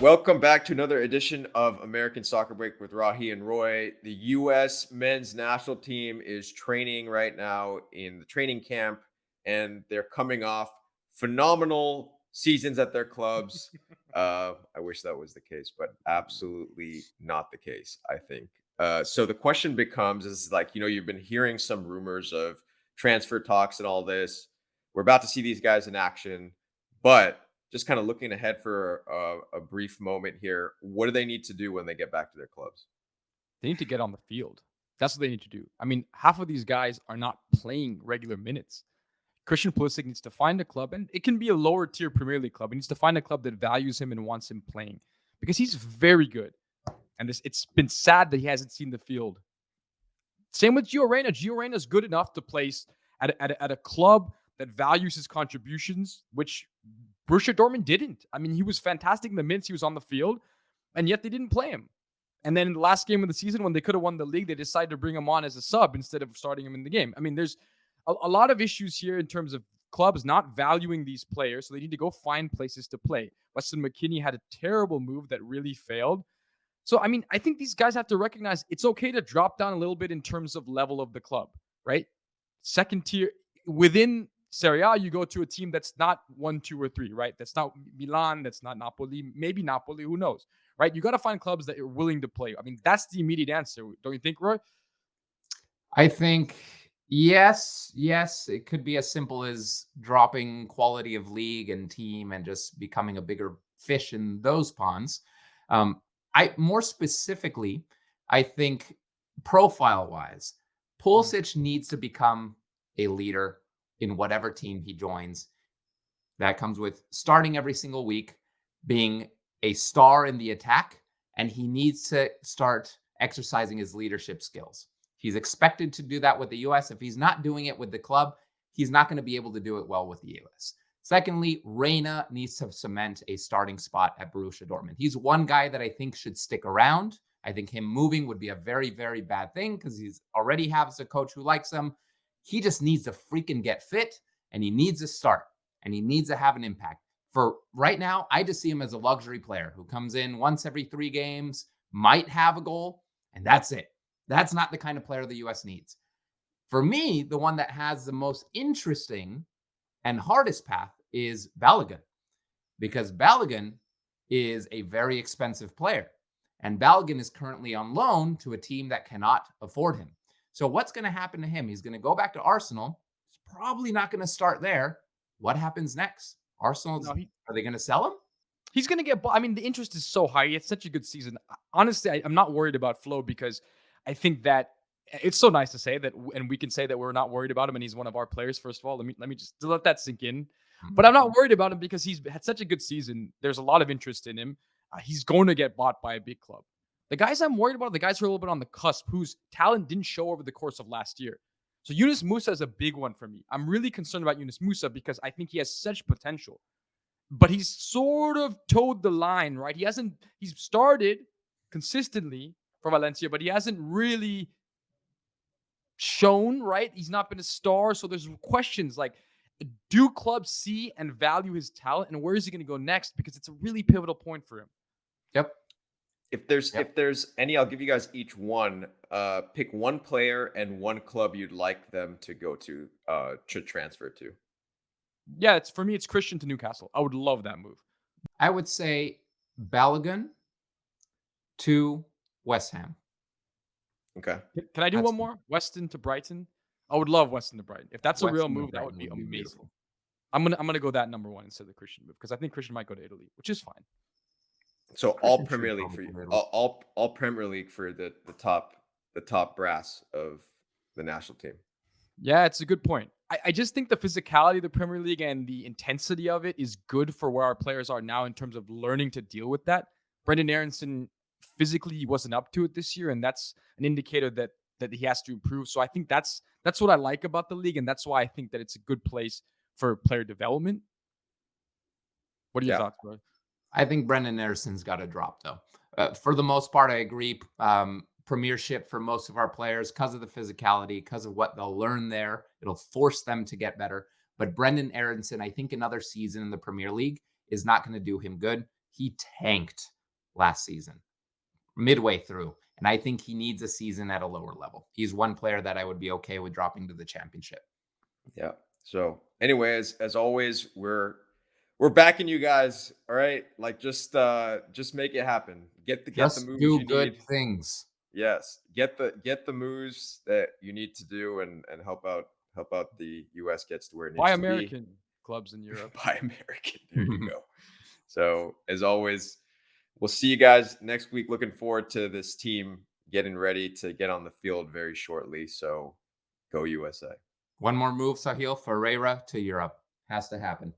Welcome back to another edition of American Soccer Break with Rahi and Roy. The U.S. men's national team is training right now in the training camp, and they're coming off phenomenal seasons at their clubs. I wish that was the case, but absolutely not the case, I think. So the question becomes is like, you've been hearing some rumors of transfer talks and all this. We're about to see these guys in action, but just kind of looking ahead for a brief moment here, what do they need to do when they get back to their clubs? They need to get on the field. That's what they need to do. I mean, half of these guys are not playing regular minutes. Christian Pulisic needs to find a club, and it can be a lower tier Premier League club. He needs to find a club that values him and wants him playing because he's very good. And it's been sad that he hasn't seen the field. Same with Gio Reyna. Gio Reyna is good enough to place at a club that values his contributions, which Borussia Dortmund didn't. I mean, he was fantastic in the minutes he was on the field, and yet they didn't play him. And then in the last game of the season, when they could have won the league, they decided to bring him on as a sub instead of starting him in the game. I mean, there's a lot of issues here in terms of clubs not valuing these players, so they need to go find places to play. Weston McKennie had a terrible move that really failed. So, I mean, I think these guys have to recognize it's okay to drop down a little bit in terms of level of the club, right? Second tier within Serie A, you go to a team that's not 1, 2, or 3, right? That's not Milan, that's not Napoli, maybe Napoli, who knows, right? You got to find clubs that are willing to play. I mean, that's the immediate answer, don't you think, Roy? I think yes, it could be as simple as dropping quality of league and team and just becoming a bigger fish in those ponds. I more specifically, I think profile wise, Pulisic needs to become a leader in whatever team he joins. That comes with starting every single week, being a star in the attack, and he needs to start exercising his leadership skills. He's expected to do that with the US. If he's not doing it with the club, he's not going to be able to do it well with the US. Secondly, Reyna needs to cement a starting spot at Borussia Dortmund. He's one guy that I think should stick around. I think him moving would be a very, very bad thing because he's already has a coach who likes him. He just needs to freaking get fit, and he needs to start, and he needs to have an impact. For right now, I just see him as a luxury player who comes in once every 3 games, might have a goal, and that's it. That's not the kind of player the US needs. For me, the one that has the most interesting and hardest path is Balogun, because Balogun is a very expensive player, and Balogun is currently on loan to a team that cannot afford him. So what's going to happen to him? He's going to go back to Arsenal. He's probably not going to start there. What happens next? Arsenal, are they going to sell him? He's going to get. I mean, the interest is so high. It's such a good season. Honestly, I'm not worried about Flo because I think that it's so nice to say that, and we can say that we're not worried about him, and he's one of our players. First of all, let me just let that sink in. But I'm not worried about him because he's had such a good season. There's a lot of interest in him. He's going to get bought by a big club. The guys I'm worried about are the guys who are a little bit on the cusp, whose talent didn't show over the course of last year. So Yunus Musa is a big one for me. I'm really concerned about Yunus Musa because I think he has such potential. But he's sort of towed the line, right? He's started consistently for Valencia, but he hasn't really shown, right? He's not been a star. So there's questions like, do clubs see and value his talent, and where is he going to go next? Because it's a really pivotal point for him. Yep. If there's any, I'll give you guys each one. Pick one player and one club you'd like them to go to transfer to. Yeah, for me, it's Christian to Newcastle. I would love that move. I would say Balogun to West Ham. Okay. Can I do one more? Weston to Brighton. I would love Weston to Brighton. If that's a real move, that would be amazing. Beautiful. I'm gonna go that number one instead of the Christian move because I think Christian might go to Italy, which is fine. So all Premier League for you, all Premier League for the top brass of the national team. Yeah, it's a good point. I just think the physicality of the Premier League and the intensity of it is good for where our players are now in terms of learning to deal with that. Brendan Aronson, physically, he wasn't up to it this year, and that's an indicator that he has to improve. So I think that's what I like about the league, and that's why I think that it's a good place for player development. What are your thoughts, bro? I think Brendan Aronson got to drop, though. For the most part, I agree. Premiership for most of our players because of the physicality, because of what they'll learn there. It'll force them to get better. But Brendan Aronson, I think another season in the Premier League is not going to do him good. He tanked last season, midway through. And I think he needs a season at a lower level. He's one player that I would be okay with dropping to the championship. Yeah. So, anyways, as always, we're backing you guys. All right, like just make it happen. Get the Just moves do you good need. things. Yes, get the moves that you need to do, and help out the U.S. gets to where it needs Buy to be. American clubs in Europe. Buy American. There you go. So, as always, we'll see you guys next week. Looking forward to this team getting ready to get on the field very shortly. So, go USA. One more move, Sahil, Ferreira to Europe. Has to happen.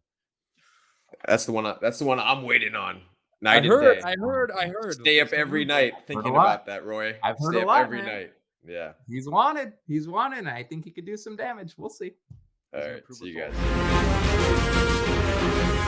That's the one. That's the one I'm waiting on. I Night and heard. day. I heard. Stay up There's some every news there. night thinking lot. about that, Roy. I've heard Stay a up lot, every man. night. Yeah. He's wanted. He's wanted. I think he could do some damage. We'll see. All He's gonna right. prove See us you all. guys.